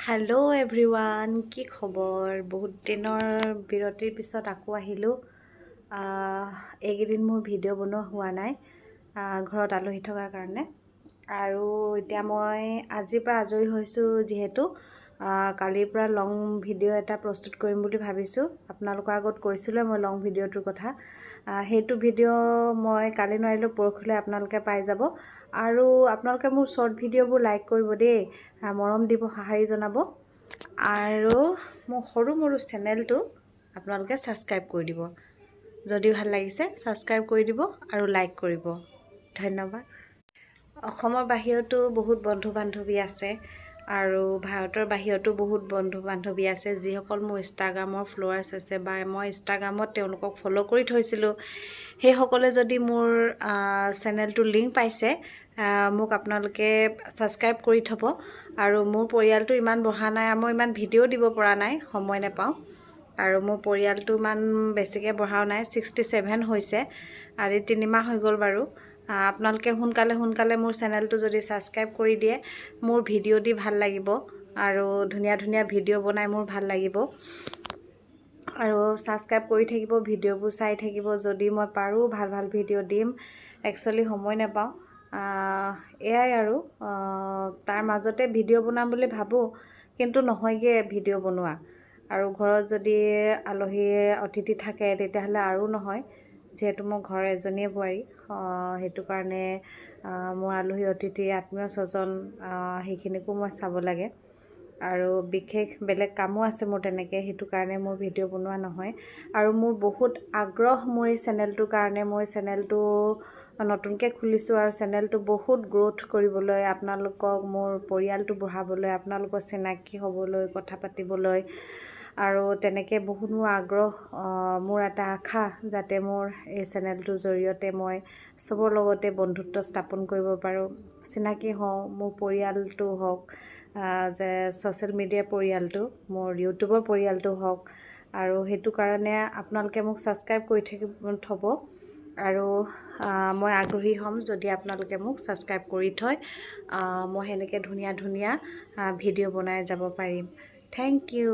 Hello' everyone, কি খবৰ? বহুত দিনৰ বিৰতিৰ পিছত আকৌ আহিলোঁ। এইকেইদিন মোৰ ভিডিঅ' বনোৱা হোৱা নাই, ঘৰত আলহী থকাৰ কাৰণে। আৰু এতিয়া মই আজিৰ পৰা আজৰি হৈছোঁ যিহেতু কালিৰ পৰা লং ভিডিঅ' এটা প্ৰস্তুত কৰিম বুলি ভাবিছোঁ। আপোনালোকৰ আগত কৈছিলোঁ মই লং ভিডিঅ'টোৰ কথা। সেইটো ভিডিঅ' মই কালি নোৱাৰিলোঁ, পৰহিলৈ আপোনালোকে পাই যাব। আৰু আপোনালোকে মোৰ শ্বৰ্ট ভিডিঅ'বোৰ লাইক কৰিব দেই, মৰম দিব, সঁহাৰি জনাব। আৰু মোৰ সৰু মৰু চেনেলটো আপোনালোকে ছাবস্ক্ৰাইব কৰি দিব। যদি ভাল লাগিছে ছাবস্ক্ৰাইব কৰি দিব আৰু লাইক কৰিব। ধন্যবাদ। অসমৰ বাহিৰতো বহুত বন্ধু বান্ধৱী আছে আৰু ভাৰতৰ বাহিৰতো বহুত বন্ধু বান্ধৱী আছে, যিসকল মোৰ ইনষ্টাগ্ৰামৰ ফলোৱাৰ্ছ আছে বা মই ইনষ্টাগ্ৰামত তেওঁলোকক ফ'ল' কৰি থৈছিলোঁ। সেইসকলে যদি মোৰ চেনেলটোৰ লিংক পাইছে, মোক আপোনালোকে ছাবস্ক্ৰাইব কৰি থ'ব। আৰু মোৰ পৰিয়ালটো ইমান বঢ়া নাই, মই ইমান ভিডিঅ' দিব পৰা নাই, সময় নাপাওঁ। আৰু মোৰ পৰিয়ালটো ইমান বেছিকৈ বঢ়াও নাই, 67 হৈছে আৰু 3 মাহ হৈ গ'ল বাৰু। আপোনালোকে সোনকালে মোৰ চেনেলটো যদি ছাবস্ক্ৰাইব কৰি দিয়ে, মোৰ ভিডিঅ' দি ভাল লাগিব আৰু ধুনীয়া ধুনীয়া ভিডিঅ' বনাই মোৰ ভাল লাগিব। আৰু ছাবস্ক্ৰাইব কৰি থাকিব, ভিডিঅ'বোৰ চাই থাকিব। যদি মই পাৰোঁ ভাল ভাল ভিডিঅ' দিম, একচুৱেলি সময় নাপাওঁ। এয়াই আৰু তাৰ মাজতে ভিডিঅ' বনাম বুলি ভাবোঁ, কিন্তু নহয়গৈ ভিডিঅ' বনোৱা। আৰু ঘৰত যদি আলহী অতিথি থাকে তেতিয়াহ'লে আৰু নহয়, যিহেতু মোৰ ঘৰৰ এজনীয়ে বোৱাৰী। সেইটো কাৰণে মোৰ আলহী অতিথি আত্মীয় স্বজন সেইখিনিকো মই চাব লাগে। আৰু বিশেষ বেলেগ কামো আছে মোৰ তেনেকৈ, সেইটো কাৰণে মোৰ ভিডিঅ' বনোৱা নহয়। আৰু মোৰ বহুত আগ্ৰহ মোৰ এই চেনেলটোৰ কাৰণে। মই চেনেলটো নতুনকৈ খুলিছোঁ আৰু চেনেলটো বহুত গ্ৰ'থ কৰিবলৈ, আপোনালোকক মোৰ পৰিয়ালটো বঢ়াবলৈ, আপোনালোকৰ চিনাকি হ'বলৈ, কথা পাতিবলৈ আৰু তেনেকৈ বহুত মোৰ আগ্ৰহ, মোৰ এটা আশা যাতে মোৰ এই চেনেলটোৰ জৰিয়তে মই চবৰ লগতে বন্ধুত্ব স্থাপন কৰিব পাৰোঁ, চিনাকি হওঁ, মোৰ পৰিয়ালটো হওক, যে ছ'চিয়েল মিডিয়াৰ পৰিয়ালটো, মোৰ ইউটিউবৰ পৰিয়ালটো হওক। আৰু সেইটো কাৰণে আপোনালোকে মোক ছাবস্ক্ৰাইব কৰি থ'ব আৰু মই আগ্ৰহী হ'ম যদি আপোনালোকে মোক ছাবস্ক্ৰাইব কৰি থয়। মই সেনেকৈ ধুনীয়া ধুনীয়া ভিডিঅ' বনাই যাব পাৰিম। Thank U.